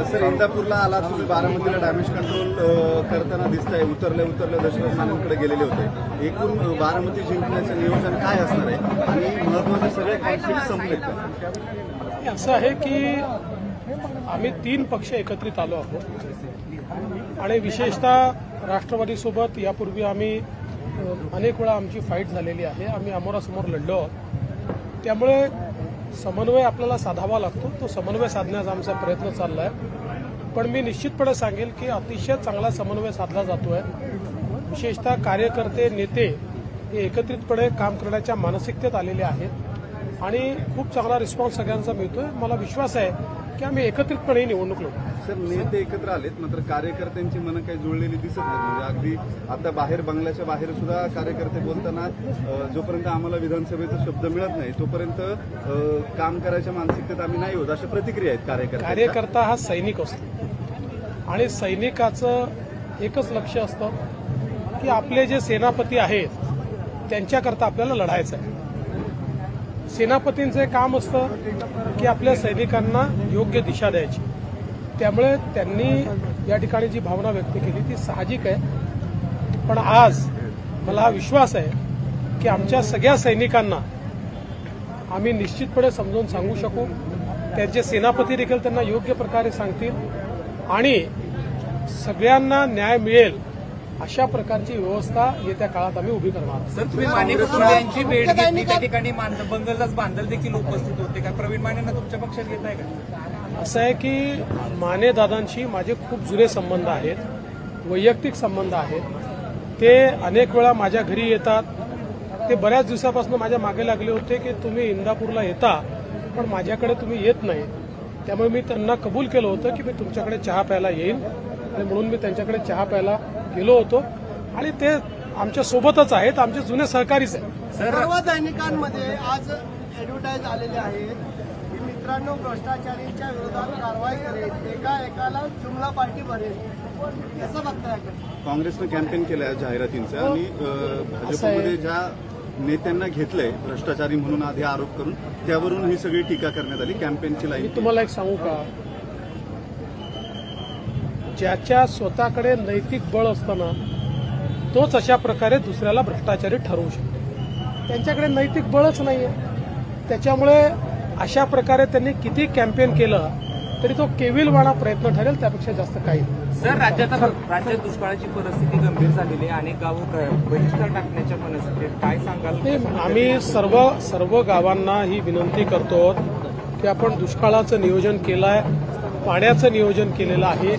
सर, इंदापूरला आला तुम्ही, बारामतीला डॅमेज कंट्रोल करताना दिसतंय. उतरले दशरथ मानेंकडे गेलेले होते. एकूण बारामती जिंकण्याचं नियोजन काय असणार आहे आणि महत्वाचे सगळे कॉन्फ्लिक्ट संपलेत का? असं आहे की आम्ही 3 पक्ष एकत्रित आलो आहोत आणि विशेषतः राष्ट्रवादीसोबत यापूर्वी आम्ही अनेक वेळा आमची फाईट झालेली आहे. आम्ही अमोरासमोर लढलो आहोत. त्यामुळे समन्वय आपल्याला साधावा लागतो. तो समन्वय साधण्याचा आमचा प्रयत्न चालला आहे. पण मी निश्चितपणे सांगेल की अतिशय चांगला समन्वय साधला जातोय. विशेषतः कार्यकर्ते नेते हे एकत्रितपणे काम करण्याच्या मानसिकतेत आलेले आहेत आणि खूप चांगला रिस्पॉन्स सगळ्यांचा मिळतोय. मला विश्वास आहे की आम्ही एकत्रितपणे निवडणूक लढू. सर, नेते एकत्र आलेत मात्र कार्यकर्त्यांची मनं काही जुळलेली दिसत नाहीत. म्हणजे अगदी आता बाहेर बंगल्याच्या बाहेर सुद्धा कार्यकर्ते बोलताना जोपर्यंत आम्हाला विधानसभेचा शब्द मिळत नाही तोपर्यंत काम करायच्या मानसिकतेत आम्ही नाही होत, अशा प्रतिक्रिया आहेत कार्यकर्ते. कार्यकर्ता हा सैनिक असतो आणि सैनिकाचं एकच लक्ष असतं की आपले जे सेनापती आहेत त्यांच्याकरता आपल्याला लढायचं आहे. सेनापतींचे काम असतं की आपल्या सैनिकांना योग्य दिशा द्यायची. त्यामुळे त्यांनी या ठिकाणी जी भावना व्यक्त केली ती साहजिक आहे. पण आज मला हा विश्वास आहे की आमच्या सगळ्या सैनिकांना आम्ही निश्चितपणे समजावून सांगू शकू. त्यांचे सेनापती देखील त्यांना योग्य प्रकारे सांगतील आणि सगळ्यांना न्याय मिळेल अशा प्रकारची व्यवस्था येत्या काळात आम्ही उभी करणार आहोत. सर, तुम्ही माने कुटुंबियांची भेट घेतली, त्या ठिकाणी बंगलदास बांधल देखील उपस्थित होते. काय प्रवीण मानेंना तुमच्या पक्षात घेताय का? असं आहे की माने दादांशी माझे खूप जुने संबंध आहेत, वैयक्तिक संबंध आहेत. ते अनेक वेळा माझ्या घरी येतात. ते बऱ्याच दिवसापासून माझ्या मागे लागले होते की तुम्ही इंदापूरला येता पण माझ्याकडे तुम्ही येत नाही. त्यामुळे मी त्यांना कबूल केलं होतं की मी तुमच्याकडे चहा प्यायला येईन आणि म्हणून मी त्यांच्याकडे चहा प्यायला गेलो होतो आणि ते आमच्या सोबतच आहेत, आमचे जुने सहकारीच आहेत. सर्व दैनिकांमध्ये आज ऍडव्हर्टाईज आलेले आहेत की मित्रांनो भ्रष्टाचारींच्या विरोधात कारवाई करेल, एकाला जुमला पार्टी भरेल. कसं बघताय? काँग्रेसनं कॅम्पेन केलं आहे जाहिरातींचं आणि भाजपमध्ये ज्या नेत्यांना घेतलंय भ्रष्टाचारी म्हणून आधी आरोप करून त्यावरून ही सगळी टीका करण्यात आली. कॅम्पेनची मी लाईन तुम्हाला एक सांगू का, ज्याच्या स्वतःकडे नैतिक बळ असताना तोच अशा प्रकारे दुसऱ्याला भ्रष्टाचारी ठरवू शकतो. त्यांच्याकडे नैतिक बळच नाहीये. त्याच्यामुळे अशा प्रकारे त्यांनी किती कॅम्पेन केलं तरी तो केविलवाणा प्रयत्न ठरेल, त्यापेक्षा जास्त काही नाही. सर, राज्यात दुष्काळाची परिस्थिती गंभीर झालेली आहे. अनेक गावं बहिष्कार टाकण्याच्या मनस्थितीत, काय सांगाल? आम्ही सर्व गावांना ही विनंती करतो की आपण दुष्काळाचं नियोजन केलं आहे, पाण्याचं नियोजन केलेलं आहे,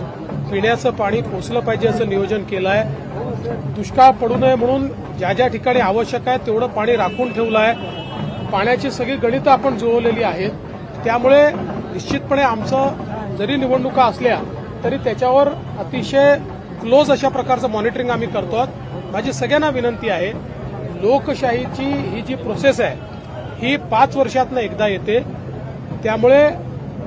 पिण्याचं पाणी पोचलं पाहिजे असं नियोजन केलं आहे. दुष्काळ पडू नये म्हणून ज्या ज्या ठिकाणी आवश्यक आहे तेवढं पाणी राखून ठेवलं आहे. पाण्याची सगळी गणितं आपण जुळवलेली आहेत. त्यामुळे निश्चितपणे आमचं जरी निवडणुका असल्या तरी त्याच्यावर अतिशय क्लोज अशा प्रकारचं मॉनिटरिंग आम्ही करतो. माझी सगळ्यांना विनंती आहे, लोकशाहीची ही जी प्रोसेस आहे ही 5 वर्षातनं एकदा येते. त्यामुळे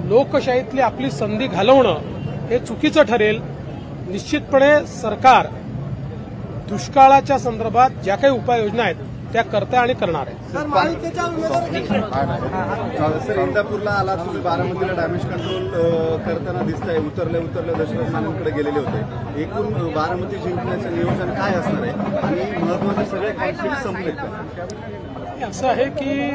लोकशाहीतली आपली संधी घालवणं हे चुकीचं ठरेल. निश्चितपणे सरकार दुष्काळाच्या संदर्भात ज्या काही उपाययोजना आहेत त्या करते आणि करणार आहे. सर, महायुतीच्या उमेदवार सर, इंदापूरला आला तुम्ही, बारामतीला डॅमेज कंट्रोल करताना दिसतंय. उतरल्या दशरथ मानेंकडे गेलेले होते. एकूण बारामती जिंकण्याचं नियोजन काय असणार आहे आणि महत्वाचे सगळे कॉन्फ्लिक्ट संपलेत का? असं आहे की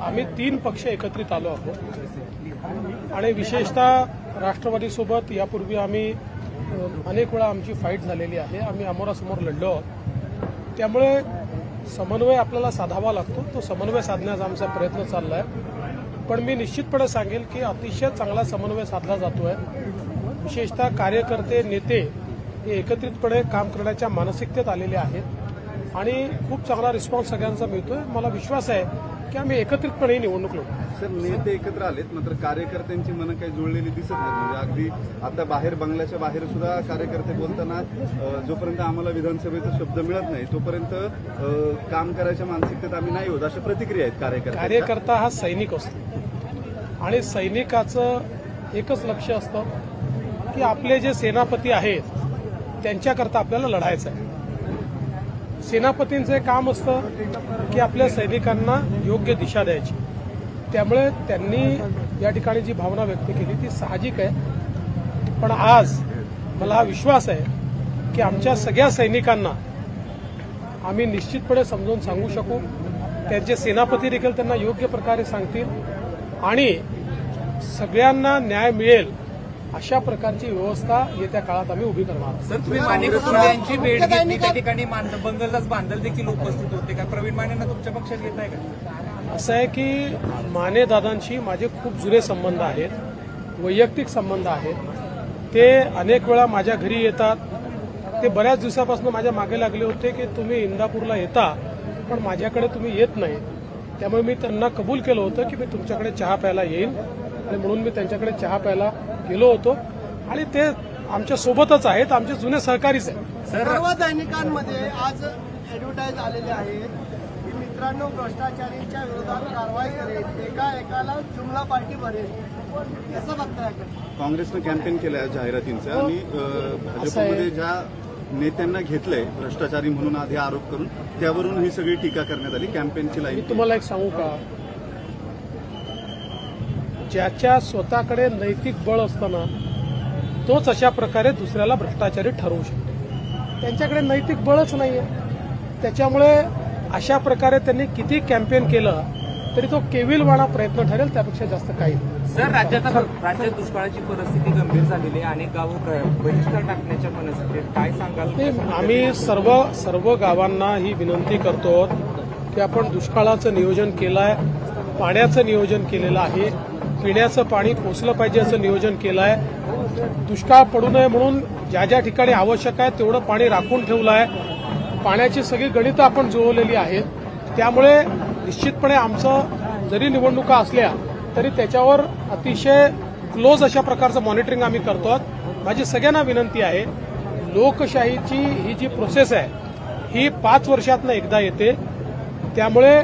आम्ही 3 पक्ष एकत्रित आलो आहोत आणि विशेषतः राष्ट्रवादीसोबत यापूर्वी आम्ही अनेक वेळा आमची फाईट झालेली आहे. आम्ही अमोरासमोर लढलो आहोत. त्यामुळे समन्वय आपल्याला साधावा लागतो. तो समन्वय साधण्याचा आमचा प्रयत्न चालला आहे. पण मी निश्चितपणे सांगेल की अतिशय चांगला समन्वय साधला जातोय. विशेषतः कार्यकर्ते, नेते हे एकत्रितपणे काम करण्याच्या मानसिकतेत आलेले आहेत आणि खूप चांगला रिस्पॉन्स सगळ्यांचा मिळतोय. मला विश्वास आहे की आम्ही एकत्रितपणे निवडणूक लढू. सर, नेते एकत्र आलेत मात्र कार्यकर्त्यांची मनं काही जुळलेली दिसत नाहीत. म्हणजे अगदी आता बाहेर बंगल्याच्या बाहेर सुद्धा कार्यकर्ते बोलताना जोपर्यंत आम्हाला विधानसभेचा शब्द मिळत नाही तोपर्यंत काम करायच्या मानसिकतेत आम्ही नाही होत, अशा प्रतिक्रिया आहेत कार्यकर्ता हा सैनिक असतो आणि सैनिकाचं एकच लक्ष असतं की आपले जे सेनापती आहेत त्यांच्याकरता आपल्याला लढायचं आहे. सेनापतींचं काम असतं की आपल्या सैनिकांना योग्य दिशा द्यायची. त्यामुळे त्यांनी या ठिकाणी जी भावना व्यक्त केली ती साहजिक आहे. पण आज मला हा विश्वास आहे की आमच्या सगळ्या सैनिकांना आम्ही निश्चितपणे समजावून सांगू शकू. त्यांचे सेनापती देखील त्यांना योग्य प्रकारे सांगतील आणि सगळ्यांना न्याय मिळेल अशा प्रकारची व्यवस्था येत्या काळात आम्ही उभी करणार. सर, तुम्ही माने कुटुंबियांची भेट घेतली, त्या ठिकाणी बंगलदास बांधल देखील उपस्थित होते. काय प्रवीण मानेंना तुमच्या पक्षात घेताय का? असं आहे की माने दादांशी माझे खूप जुने संबंध आहेत, वैयक्तिक संबंध आहेत. ते अनेक वेळा माझ्या घरी येतात. ते बऱ्याच दिवसापासून माझ्या मागे लागले होते की तुम्ही इंदापूरला येता पण माझ्याकडे तुम्ही येत नाही. त्यामुळे मी त्यांना कबूल केलं होतं की मी तुमच्याकडे चहा प्यायला येईन आणि म्हणून मी त्यांच्याकडे चहा प्यायला गेलो होतो आणि ते आमच्या सोबतच आहेत, आमचे जुने सहकारीच आहेत. सर्व दैनिकांमध्ये आज ऍडव्हर्टाईज आलेले आहेत की मित्रांनो भ्रष्टाचारींच्या विरोधात कारवाई करेल, एकाला जुमला पार्टी भरेल. कसं बघताय? काँग्रेसनं कॅम्पेन केलं आहे जाहिरातींचं आणि भाजपमध्ये ज्या नेत्यांना घेतलंय भ्रष्टाचारी म्हणून आधी आरोप करून त्यावरून ही सगळी टीका करण्यात आली. कॅम्पेनची लाईन. मी तुम्हाला एक सांगू का, ज्याच्या स्वतःकडे नैतिक बळ असताना तोच अशा प्रकारे दुसऱ्याला भ्रष्टाचारी ठरवू शकतो. त्यांच्याकडे नैतिक बळच नाहीये. त्याच्यामुळे अशा प्रकारे त्यांनी किती कॅम्पेन केलं तरी तो केविलवाणा प्रयत्न ठरेल, त्यापेक्षा जास्त काही नाही. सर, राज्यात दुष्काळाची परिस्थिती गंभीर झालेली आहे. अनेक गावं बहिष्कार टाकण्याच्या मनस्थितीत, काय सांगाल? आम्ही सर्व गावांना ही विनंती करतो की आपण दुष्काळाचं नियोजन केलं आहे, पाण्याचं नियोजन केलेलं आहे, पिण्याचं पाणी पोचलं पाहिजे असं नियोजन केलं आहे. दुष्काळ पडू नये म्हणून ज्या ज्या ठिकाणी आवश्यक आहे तेवढं पाणी राखून ठेवलं आहे. पाण्याची सगळी गणितं आपण जुळवलेली आहेत. त्यामुळे निश्चितपणे आमचं जरी निवडणुका असल्या तरी त्याच्यावर अतिशय क्लोज अशा प्रकारचं मॉनिटरिंग आम्ही करतो. माझी सगळ्यांना विनंती आहे, लोकशाहीची ही जी प्रोसेस आहे ही 5 वर्षातनं एकदा येते. त्यामुळे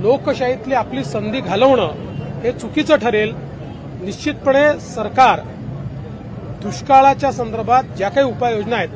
लोकशाहीतली आपली संधी घालवणं हे चुकीचं ठरेल. निश्चितपणे सरकार दुष्काळाच्या संदर्भात ज्या काही उपाययोजना आहेत